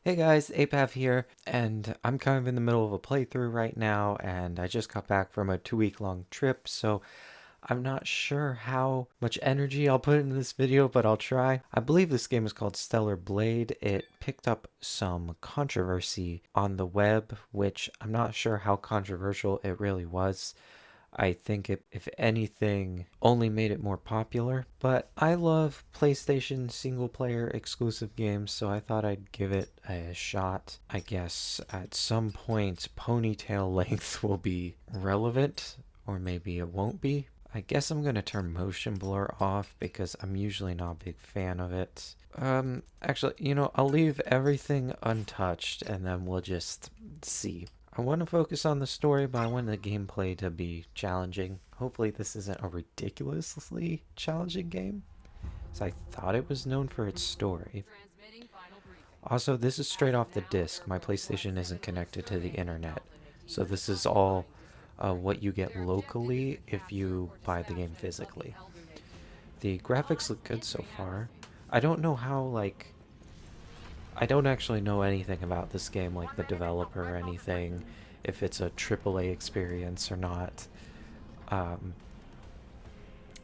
Hey guys, Apav here, and I'm kind of in the middle of a playthrough right now, and I just got back from a 2 week long trip, so I'm not sure how much energy I'll put into this video, but I'll try. I believe this game is called Stellar Blade. It picked up some controversy on the web, which I'm not sure how controversial it really was. I think it, if anything, only made it more popular. But I love PlayStation single player exclusive games, so I thought I'd give it a shot. I guess at some point, ponytail length will be relevant, or maybe it won't be. I guess I'm gonna turn motion blur off because I'm usually not a big fan of it. Actually, I'll leave everything untouched and then we'll just see. I want to focus on the story, but I want the gameplay to be challenging. Hopefully this isn't a ridiculously challenging game, so I thought it was known for its story. Also, this is straight off the disc. My PlayStation isn't connected to the internet, so this is all what you get locally if you buy the game physically. The graphics look good so far. I don't know how, I don't actually know anything about this game, like the developer or anything, if it's a AAA experience or not. Um,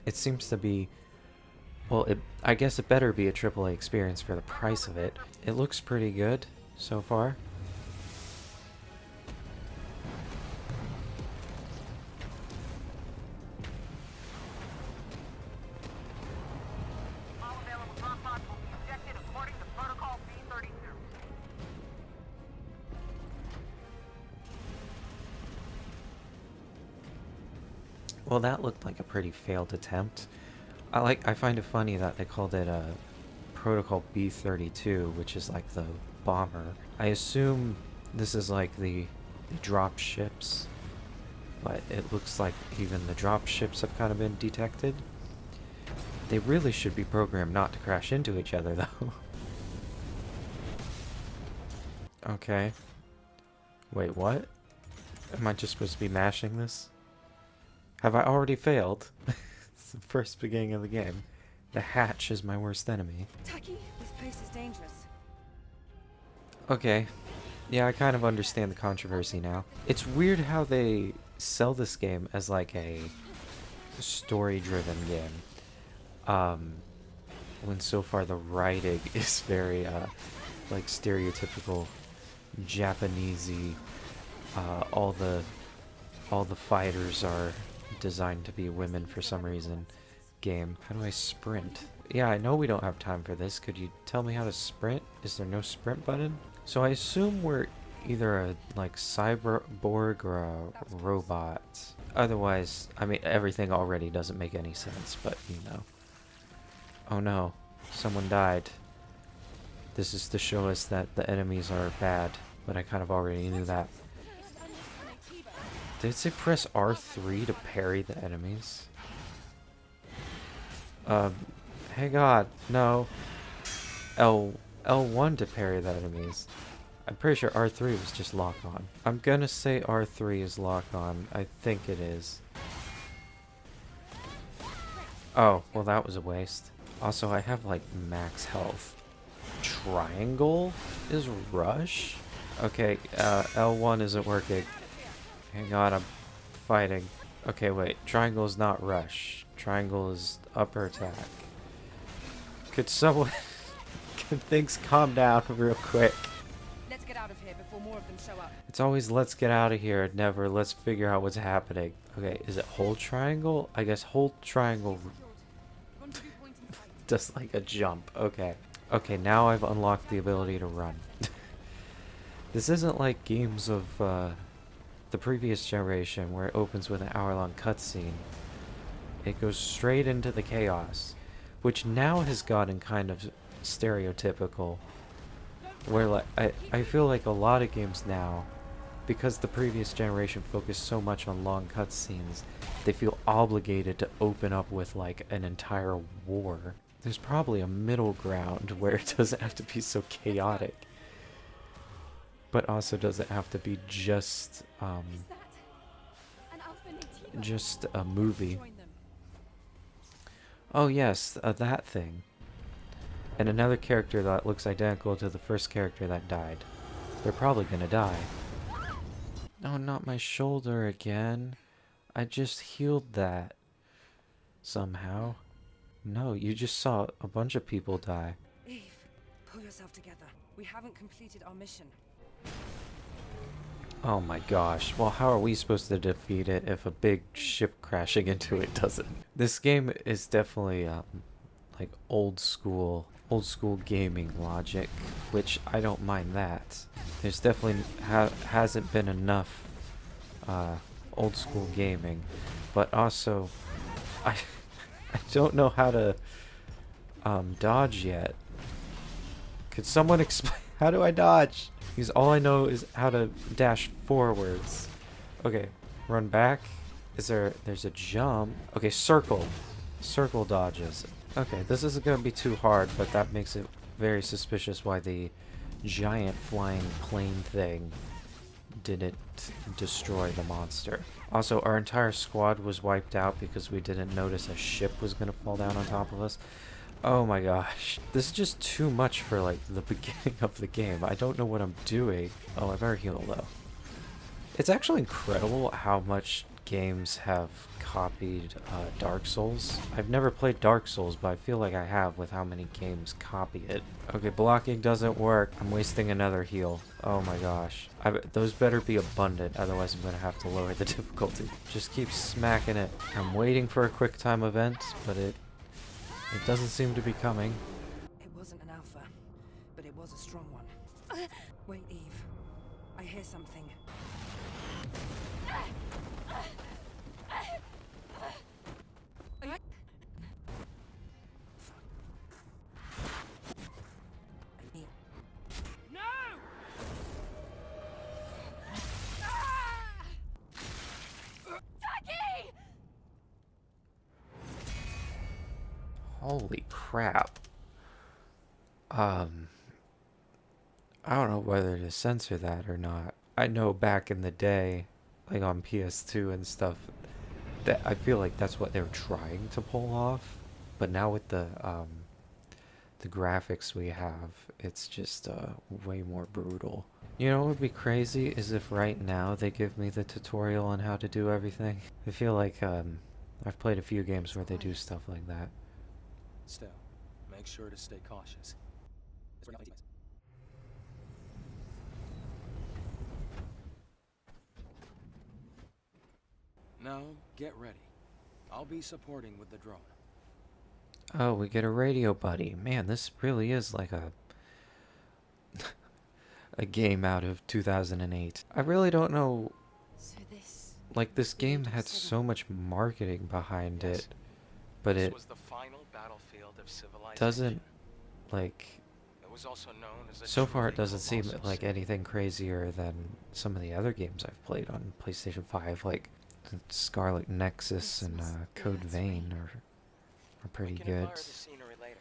it seems to be, well, I guess it better be a AAA experience for the price of it. It looks pretty good so far. Well, that looked like a pretty failed attempt. I find it funny that they called it a Protocol B-32, which is like the bomber. I assume this is like the drop ships, but it looks like even the drop ships have kind of been detected. They really should be programmed not to crash into each other, though. Okay. Wait, what? Am I just supposed to be mashing this? Have I already failed? It's the first beginning of the game. The hatch is my worst enemy. Taki, this place is dangerous. Okay. Yeah, I kind of understand the controversy now. It's weird how they sell this game as like a story-driven game. When so far the writing is very like stereotypical Japanesey. All the fighters are designed to be women for some reason. Game. How do I sprint? Yeah, I know we don't have time for this. Could you tell me how to sprint? Is there no sprint button? So I assume we're either a like cyborg or a robot. Otherwise, I mean, everything already doesn't make any sense, but you know. Oh no, someone died. This is to show us that the enemies are bad, but I kind of already knew that. Did it say press R3 to parry the enemies? Hey god, no. L1 to parry the enemies. I'm pretty sure R3 was just lock on. I'm gonna say R3 is lock on. I think it is. Oh, well that was a waste. Also, I have like max health. Triangle is rush? Okay, L1 isn't working. Hang on, I'm fighting. Okay, wait. Triangle is not rush. Triangle is upper attack. Could someone... Could things calm down real quick? Let's get out of here before more of them show up. It's always let's get out of here, never let's figure out what's happening. Okay, is it hold triangle? I guess hold triangle does like a jump. Okay. Okay, now I've unlocked the ability to run. This isn't like games of the previous generation where it opens with an hour-long cutscene. It goes straight into the chaos, which now has gotten kind of stereotypical. Where like I feel like a lot of games now, because the previous generation focused so much on long cutscenes, they feel obligated to open up with like an entire war. There's probably a middle ground where it doesn't have to be so chaotic, but also doesn't have to be just a movie. Oh yes, that thing. and another character that looks identical to the first character that died. They're probably gonna die. No, not my shoulder again. I just healed that. Somehow. No, you just saw a bunch of people die. Eve, pull yourself together. We haven't completed our mission. Oh my gosh. Well, how are we supposed to defeat it if a big ship crashing into it doesn't? This game is definitely like old school gaming logic, which I don't mind that. There's definitely hasn't been enough old school gaming, but also I I don't know how to dodge yet. Could someone explain how do I dodge? Because all I know is how to dash forwards. Okay, run back. There's a jump. Okay, circle dodges. Okay, this isn't gonna be too hard, but that makes it very suspicious why the giant flying plane thing didn't destroy the monster. Also, our entire squad was wiped out because we didn't notice a ship was gonna fall down on top of us. Oh my gosh. This is just too much for like the beginning of the game. I don't know what I'm doing. Oh, I better heal though. It's actually incredible how much games have copied Dark Souls. I've never played Dark Souls, but I feel like I have with how many games copy it. Okay, blocking doesn't work. I'm wasting another heal. Oh my gosh. Those better be abundant, otherwise I'm gonna have to lower the difficulty. Just keep smacking it. I'm waiting for a quick time event, but it doesn't seem to be coming. It wasn't an alpha, but it was a strong one. Wait, Eve. I hear something. Holy crap. I don't know whether to censor that or not. I know back in the day, like on PS2 and stuff, that I feel like that's what they were trying to pull off. But now with the graphics we have, it's just way more brutal. You know what would be crazy is if right now they give me the tutorial on how to do everything. I feel like I've played a few games where they do stuff like that. Still, make sure to stay cautious. Now, get ready. I'll be supporting with the drone. Oh, we get a radio buddy. Man, this really is like a a game out of 2008. I really don't know. So Like, this game had so much marketing behind it, but it was the final battlefield of civilization. doesn't, like, It was also known as a so far it truly doesn't seem colossal like city. anything crazier than some of the other games I've played on PlayStation 5, like Scarlet Nexus and Code Vein are pretty We can good. admire the scenery later.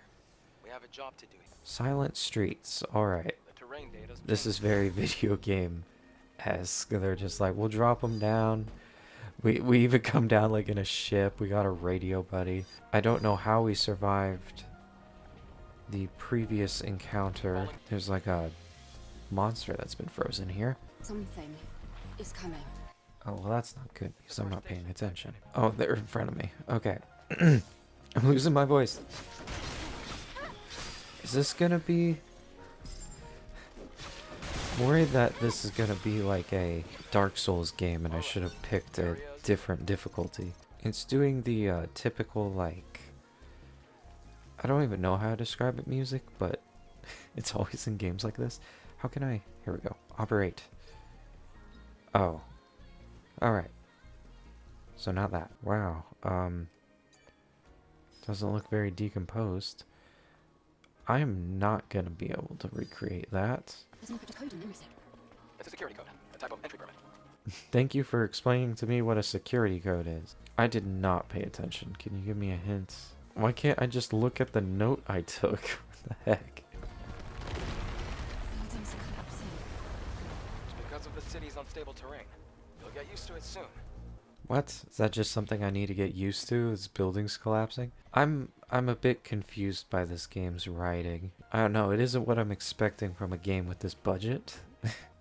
We have a job to do. Silent Streets, alright. The terrain data's This is very video game-esque. They're just like, we'll drop them down. We even come down like in a ship. We got a radio buddy. I don't know how we survived the previous encounter. There's like a monster that's been frozen here. Something is coming. Oh, well, that's not good because I'm not paying attention. Oh, they're in front of me. Okay. I'm losing my voice. Is this gonna be... I'm worried that this is gonna be like a Dark Souls game and I should have picked a different difficulty. It's doing the typical, like... I don't even know how to describe it, music, but it's always in games like this. How can I... Here we go. Operate. Oh. Alright. So not that. Wow. Doesn't look very decomposed. I am not gonna be able to recreate that. There's an encrypted code in the memory stick. It's a security code, a type of entry permit. Thank you for explaining to me what a security code is. I did not pay attention. Can you give me a hint? Why can't I just look at the note I took? What the heck? Buildings are collapsing. It's because of the city's unstable terrain. You'll get used to it soon. What? Is that just something I need to get used to? Is buildings collapsing? I'm I'm a bit confused by this game's writing. I don't know, it isn't what I'm expecting from a game with this budget.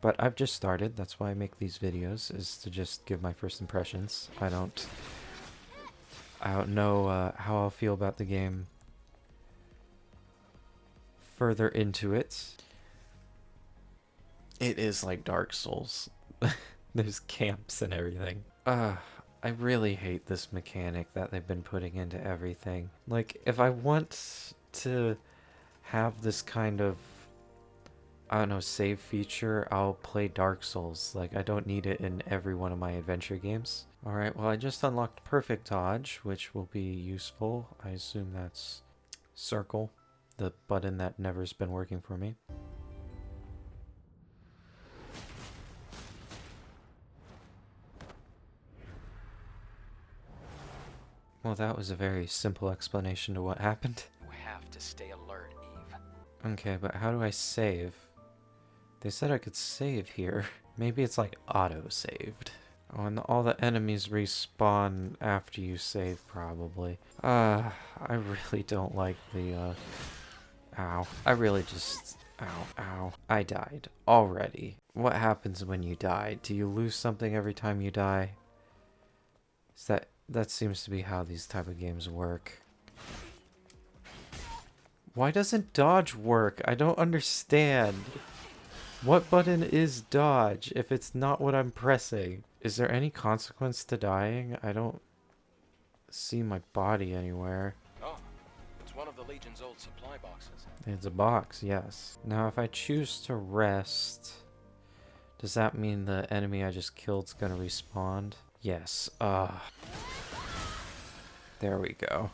But I've just started, that's why I make these videos, is to just give my first impressions. I don't know how I'll feel about the game further into it. It is like Dark Souls. There's camps and everything. I really hate this mechanic that they've been putting into everything. Like, if I want to have this kind of, I don't know, save feature, I'll play Dark Souls. Like, I don't need it in every one of my adventure games. Alright, well, I just unlocked Perfect Dodge, which will be useful. I assume that's circle, the button that never's been working for me. Well, that was a very simple explanation to what happened. You have to stay alert, Eve. Okay, but how do I save? They said I could save here. Maybe it's like auto-saved. Oh, and all the enemies respawn after you save, probably. I really don't like the, ow. I really just... Ow. I died. Already. What happens when you die? Do you lose something every time you die? That seems to be how these type of games work. Why doesn't dodge work? I don't understand. What button is dodge if it's not what I'm pressing? Is there any consequence to dying? I don't see my body anywhere. Oh, it's one of the Legion's old supply boxes. It's a box, yes. Now if I choose to rest, does that mean the enemy I just killed's gonna respawn? Yes. There we go.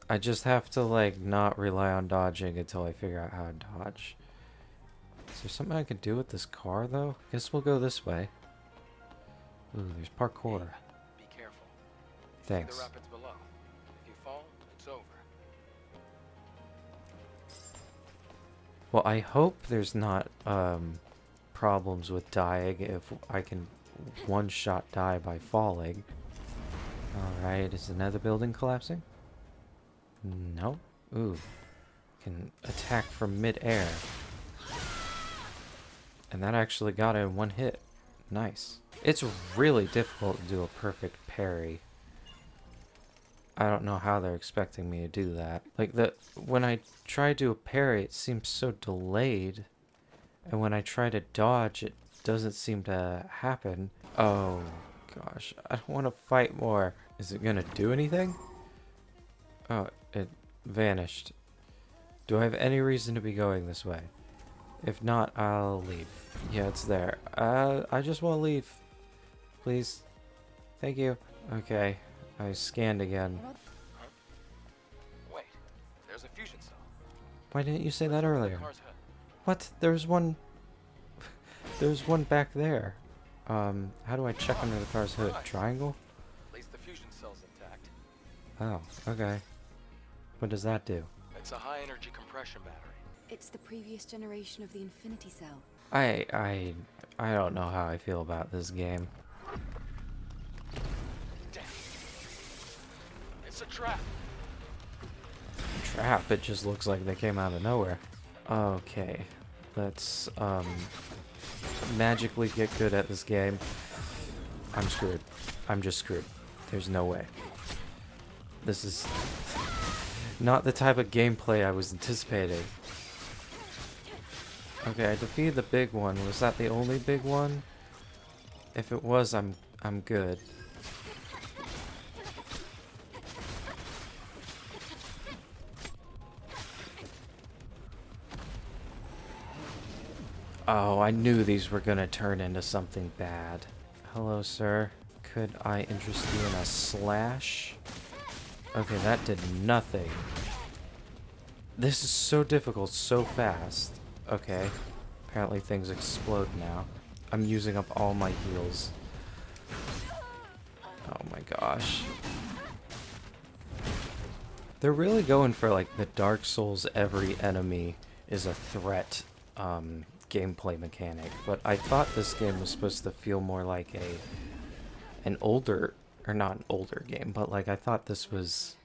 I just have to, like, not rely on dodging until I figure out how to dodge. Is there something I can do with this car, though? Guess we'll go this way. Ooh, there's parkour. Be careful. Thanks. See the rapids below. If you fall, it's over. Well, I hope there's not, problems with dying if I can one-shot die by falling. Alright, is another building collapsing? No. Ooh. Can attack from mid-air. And that actually got it in one hit. Nice. It's really difficult to do a perfect parry. I don't know how they're expecting me to do that. Like, when I try to do a parry, it seems so delayed. And when I try to dodge, it doesn't seem to happen. Oh, gosh. I don't want to fight more. Is it gonna do anything? Oh, it vanished. Do I have any reason to be going this way? If not, I'll leave. Yeah, it's there. I just want to leave. Please. Thank you. Okay. I scanned again. Huh? Wait, there's a fusion cell. Why didn't you say that Under the earlier? car's hood. What? There's one... There's one back there. How do I check under the car's hood? Nice. Triangle? At least the fusion cell's intact. Oh, okay. What does that do? It's a high-energy compression battery. It's the previous generation of the Infinity Cell. I don't know how I feel about this game. Damn. It's a trap. Trap, it just looks like they came out of nowhere. Okay. Let's, magically get good at this game. I'm screwed. I'm just screwed. There's no way. This is not the type of gameplay I was anticipating. Okay, I defeated the big one. Was that the only big one? If it was, I'm good. Oh, I knew these were gonna turn into something bad. Hello, sir. Could I interest you in a slash? Okay, that did nothing. This is so difficult so fast. Okay. Apparently things explode now. I'm using up all my heals. Oh my gosh. They're really going for like the Dark Souls every enemy is a threat gameplay mechanic, but I thought this game was supposed to feel more like an older or not an older game, but like I thought this was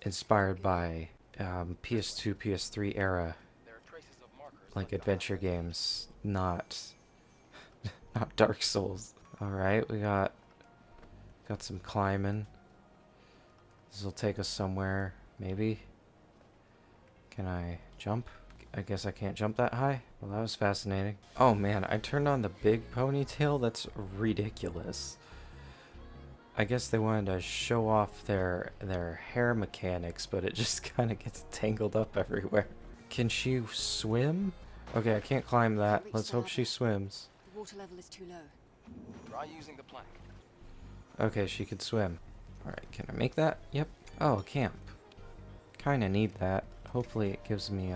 inspired by PS2, PS3 era There are traces of markers like left adventure behind. games, not Dark Souls. All right, we got some climbing. This will take us somewhere, maybe. Can I jump? I guess I can't jump that high. Well, that was fascinating. Oh man, I turned on the big ponytail. That's ridiculous. I guess they wanted to show off their hair mechanics, but it just kind of gets tangled up everywhere. Can she swim? Okay, I can't climb that. Let's hope she swims. The water level is too low. Try using the plank. Okay, she could swim. Alright, can I make that? Yep. Oh, a camp. Kinda need that. Hopefully it gives me,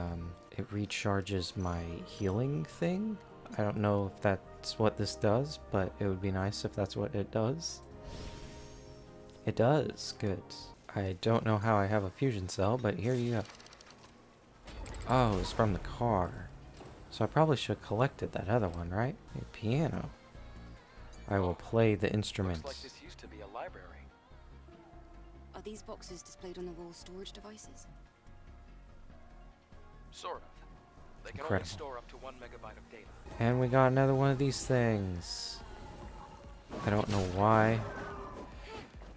it recharges my healing thing. I don't know if that's what this does, but it would be nice if that's what it does. It does. Good. I don't know how I have a fusion cell, but here you go. Oh, it's from the car. So I probably should have collected that other one, right? A piano. I will play the instruments. Looks like this used to be a library. Are these boxes displayed on the wall storage devices? Sort of. They can Incredible. only store up to 1 megabyte of data. And we got another one of these things. I don't know why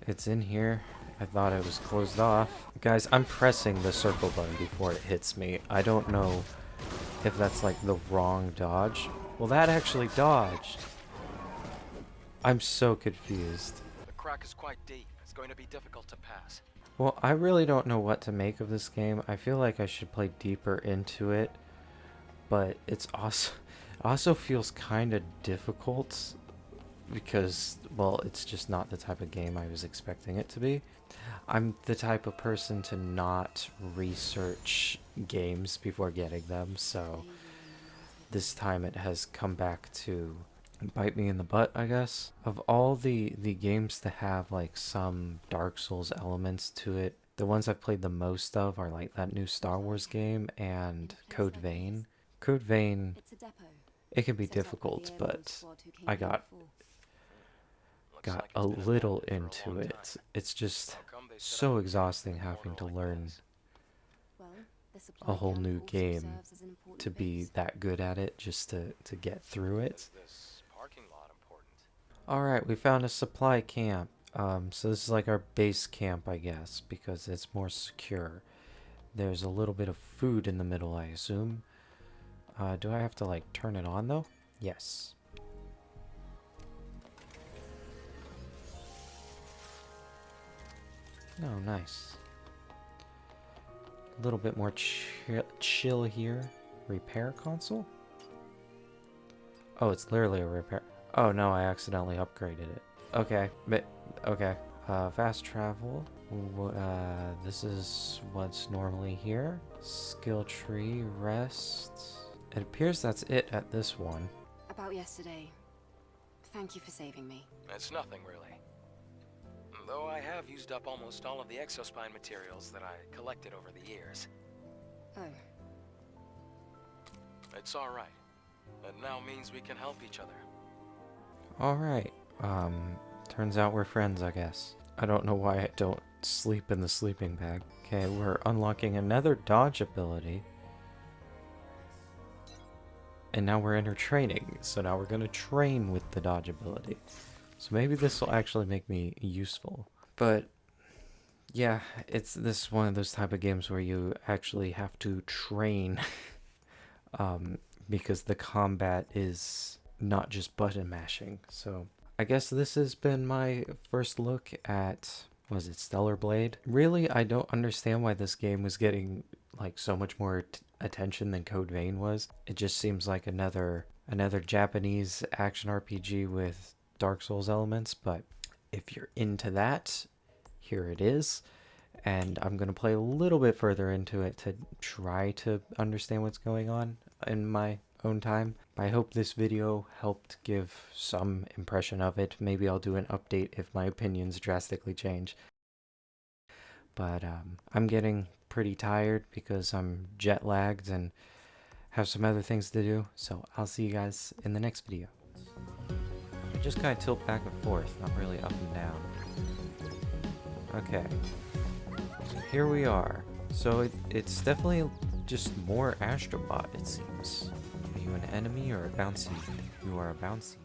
it's in here. I thought it was closed off. Guys, I'm pressing the circle button before it hits me. I don't know if that's like the wrong dodge. Well, that actually dodged. I'm so confused. The crack is quite deep. It's going to be difficult to pass. Well, I really don't know what to make of this game. I feel like I should play deeper into it, but it's also feels kind of difficult because, well, it's just not the type of game I was expecting it to be. I'm the type of person to not research games before getting them, so this time it has come back to bite me in the butt, I guess. Of all the games to have like some Dark Souls elements to it, the ones I've played the most of are like that new Star Wars game and Code Vein. Code Vein, It's a depot. it can be Set up by the difficult, airborne but squad who came I here got before. Looks got like a it's been little abandoned for a into long it. time. It's just How come they set so up a exhausting camp in a having to corridor like learn this? Well, the supply a whole camp new also game serves as an important to be base. that good at it just to get through it. Is this parking lot important? Alright, we found a supply camp. So this is like our base camp, I guess, because it's more secure. There's a little bit of food in the middle, I assume. Do I have to like turn it on though? Yes. Oh, nice. A little bit more chill here. Repair console? Oh, it's literally a repair. Oh no, I accidentally upgraded it. Okay, okay. Fast travel. This is what's normally here. Skill tree, rest. It appears that's it at this one. About yesterday. Thank you for saving me. It's nothing, really. Though I have used up almost all of the exospine materials that I collected over the years. Oh, It's alright. It now means we can help each other. Alright. Turns out we're friends, I guess. I don't know why I don't sleep in the sleeping bag. Okay, we're unlocking another dodge ability. And now we're in her training, so now we're gonna train with the dodge ability. So maybe this will actually make me useful. But yeah, this is one of those type of games where you actually have to train because the combat is not just button mashing. So I guess this has been my first look at, was it Stellar Blade? Really, I don't understand why this game was getting like so much more attention than Code Vein was. It just seems like another Japanese action RPG with Dark Souls elements, but if you're into that, here it is. And I'm going to play a little bit further into it to try to understand what's going on in my own time. I hope this video helped give some impression of it. Maybe I'll do an update if my opinions drastically change. But I'm getting pretty tired because I'm jet lagged and have some other things to do. So I'll see you guys in the next video. I just kind of tilt back and forth, not really up and down. Okay. So here we are. So it's definitely just more Astrobot, it seems. Are you an enemy or a bouncy? You are a bouncy.